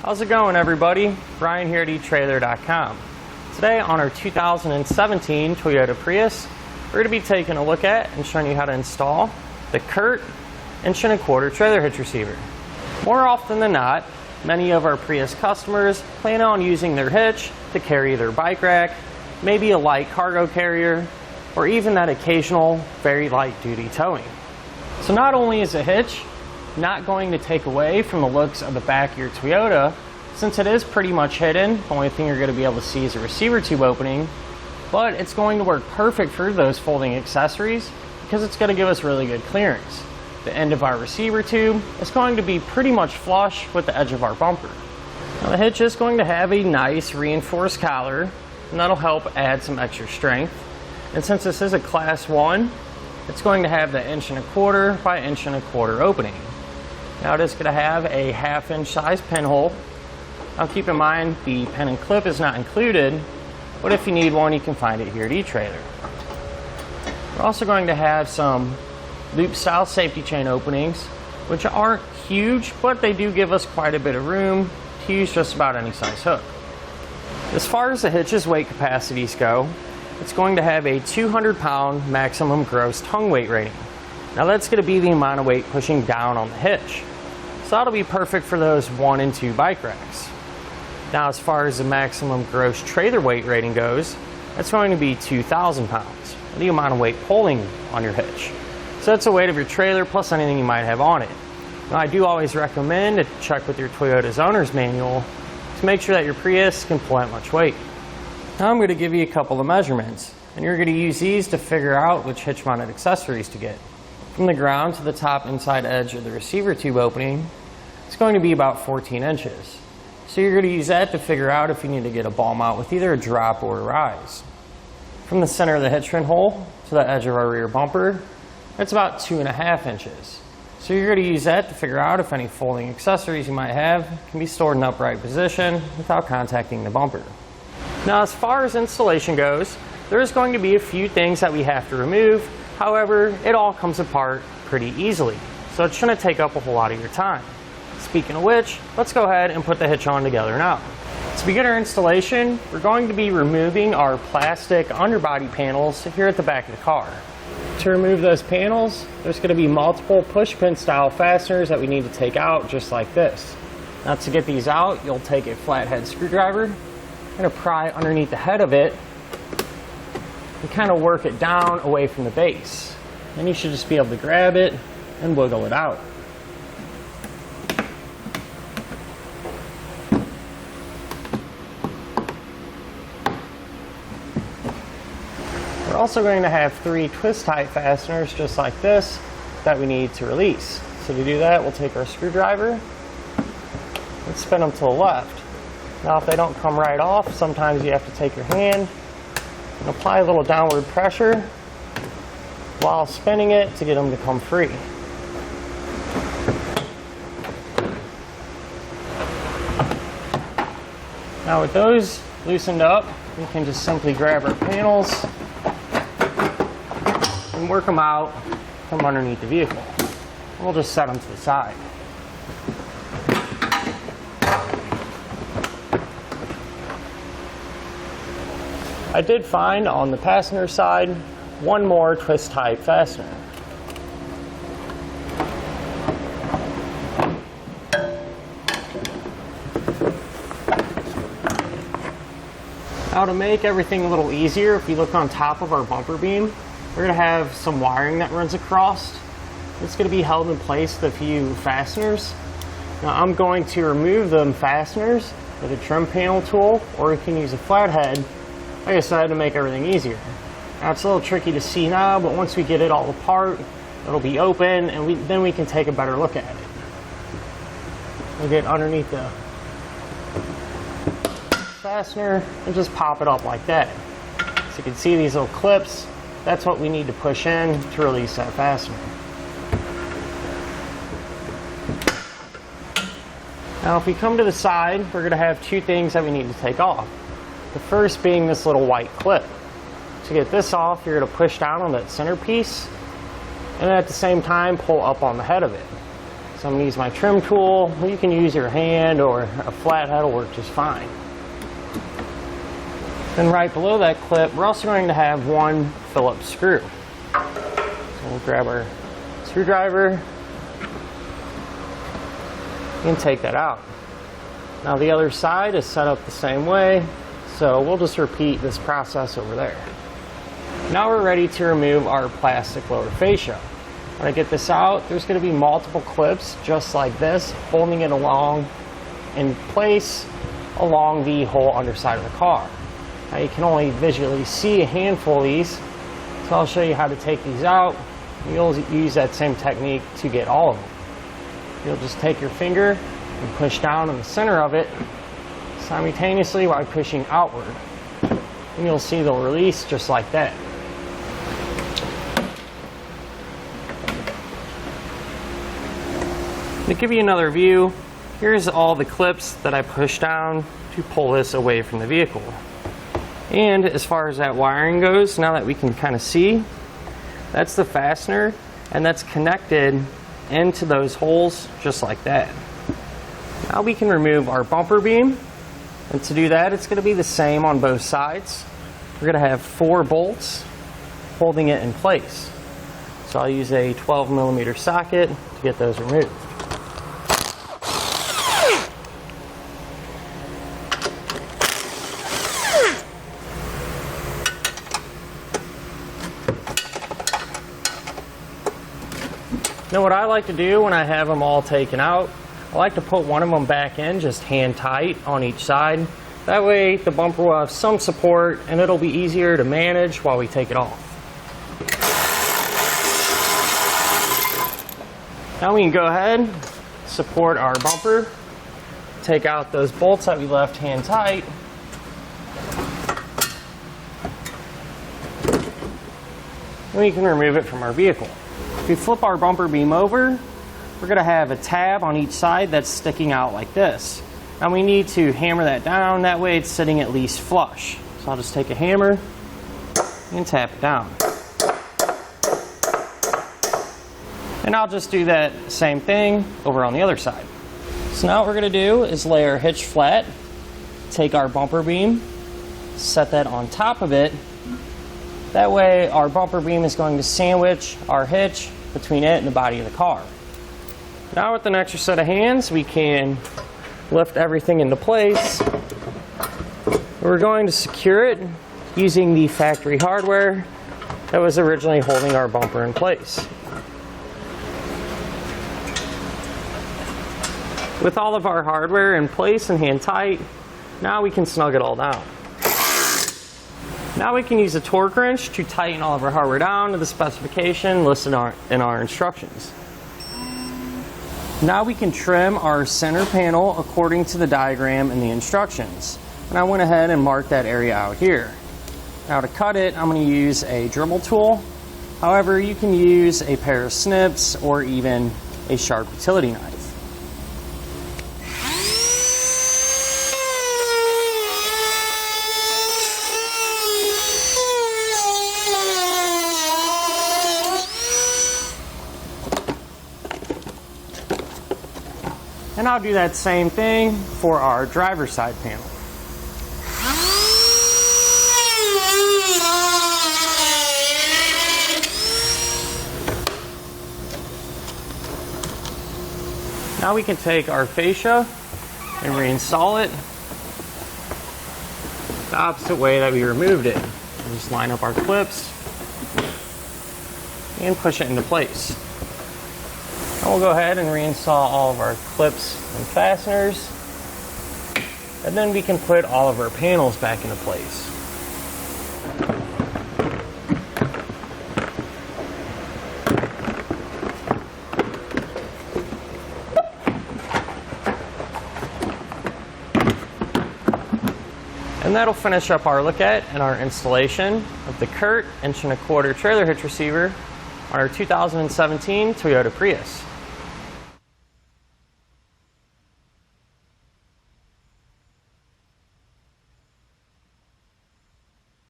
How's it going, everybody? Brian here at etrailer.Com. Today on our 2017 Toyota Prius, we're going to be taking a look at and showing you how to install the CURT 1.25" trailer hitch receiver. More often than not, many of our Prius customers plan on using their hitch to carry their bike rack, maybe a light cargo carrier, or even that occasional very light duty towing. So not only is a hitch not going to take away from the looks of the back of your Toyota, since it is pretty much hidden, the only thing you're going to be able to see is a receiver tube opening, but it's going to work perfect for those folding accessories because it's going to give us really good clearance. The end of our receiver tube is going to be pretty much flush with the edge of our bumper. Now the hitch is going to have a nice reinforced collar, and that'll help add some extra strength. And since this is a class 1, it's going to have the 1.25" by 1.25" opening. Now it is going to have a 1/2 inch size pinhole. Now keep in mind the pin and clip is not included, but if you need one you can find it here at eTrailer. We're also going to have some loop style safety chain openings, which aren't huge, but they do give us quite a bit of room to use just about any size hook. As far as the hitch's weight capacities go, it's going to have a 200-pound maximum gross tongue weight rating. Now that's going to be the amount of weight pushing down on the hitch. So that'll be perfect for those 1 and 2 bike racks. Now as far as the maximum gross trailer weight rating goes, it's going to be 2,000 pounds, the amount of weight pulling on your hitch. So that's the weight of your trailer plus anything you might have on it. Now I do always recommend to check with your Toyota's owner's manual to make sure that your Prius can pull that much weight. Now I'm going to give you a couple of measurements, and you're going to use these to figure out which hitch mounted accessories to get. From the ground to the top inside edge of the receiver tube opening, it's going to be about 14 inches. So you're going to use that to figure out if you need to get a ball mount with either a drop or a rise. From the center of the hitch hole to the edge of our rear bumper, it's about 2.5 inches. So you're going to use that to figure out if any folding accessories you might have can be stored in an upright position without contacting the bumper. Now as far as installation goes, there's going to be a few things that we have to remove. However, it all comes apart pretty easily, so it shouldn't take up a whole lot of your time. Speaking of which, let's go ahead and put the hitch on together now. To begin our installation, we're going to be removing our plastic underbody panels here at the back of the car. To remove those panels, there's going to be multiple push pin style fasteners that we need to take out just like this. Now to get these out, you'll take a flathead screwdriver and pry underneath the head of it and kind of work it down away from the base. Then you should just be able to grab it and wiggle it out. We're also going to have 3 twist type fasteners just like this that we need to release. So to do that, we'll take our screwdriver and spin them to the left. Now if they don't come right off, sometimes you have to take your hand and apply a little downward pressure while spinning it to get them to come free. Now with those loosened up, we can just simply grab our panels and work them out from underneath the vehicle. We'll just set them to the side. I did find on the passenger side one more twist type fastener. Now to make everything a little easier, if you look on top of our bumper beam, we're going to have some wiring that runs across. It's going to be held in place with a few fasteners. Now I'm going to remove them fasteners with a trim panel tool, or you can use a flathead, like I said, to make everything easier. Now it's a little tricky to see now, but once we get it all apart, it'll be open, and then we can take a better look at it. We'll get underneath the fastener and just pop it up like that. So you can see these little clips. That's what we need to push in to release that fastener. Now if we come to the side, we're going to have 2 things that we need to take off. The first being this little white clip. To get this off, you're going to push down on that center piece and at the same time pull up on the head of it. So I'm going to use my trim tool. You can use your hand or a flathead will work just fine. Then right below that clip, we're also going to have one Phillips screw. So we'll grab our screwdriver and take that out. Now the other side is set up the same way, so we'll just repeat this process over there. Now we're ready to remove our plastic lower fascia. When I get this out, there's going to be multiple clips just like this, holding it along in place along the whole underside of the car. Now you can only visually see a handful of these, so I'll show you how to take these out. You'll use that same technique to get all of them. You'll just take your finger and push down in the center of it simultaneously while pushing outward. And you'll see they'll release just like that. To give you another view, here's all the clips that I pushed down to pull this away from the vehicle. And as far as that wiring goes, now that we can kind of see, that's the fastener, and that's connected into those holes just like that. Now we can remove our bumper beam, and to do that it's going to be the same on both sides. We're going to have 4 bolts holding it in place. So I'll use a 12mm socket to get those removed. Now what I like to do when I have them all taken out, I like to put one of them back in just hand tight on each side. That way the bumper will have some support and it'll be easier to manage while we take it off. Now we can go ahead, support our bumper, take out those bolts that we left hand tight. And we can remove it from our vehicle. If we flip our bumper beam over, we're going to have a tab on each side that's sticking out like this. Now we need to hammer that down, that way it's sitting at least flush. So I'll just take a hammer and tap it down. And I'll just do that same thing over on the other side. So now what we're going to do is lay our hitch flat, take our bumper beam, set that on top of it. That way our bumper beam is going to sandwich our hitch between it and the body of the car. Now with an extra set of hands, we can lift everything into place. We're going to secure it using the factory hardware that was originally holding our bumper in place. With all of our hardware in place and hand tight, now we can snug it all down. Now we can use a torque wrench to tighten all of our hardware down to the specification listed in our instructions. Now we can trim our center panel according to the diagram in the instructions. And I went ahead and marked that area out here. Now to cut it, I'm going to use a dremel tool. However, you can use a pair of snips or even a sharp utility knife. And I'll do that same thing for our driver's side panel. Now we can take our fascia and reinstall it the opposite way that we removed it. We'll just line up our clips and push it into place. And we'll go ahead and reinstall all of our clips and fasteners, and then we can put all of our panels back into place. And that'll finish up our look at and our installation of the CURT 1.25" trailer hitch receiver on our 2017 Toyota Prius.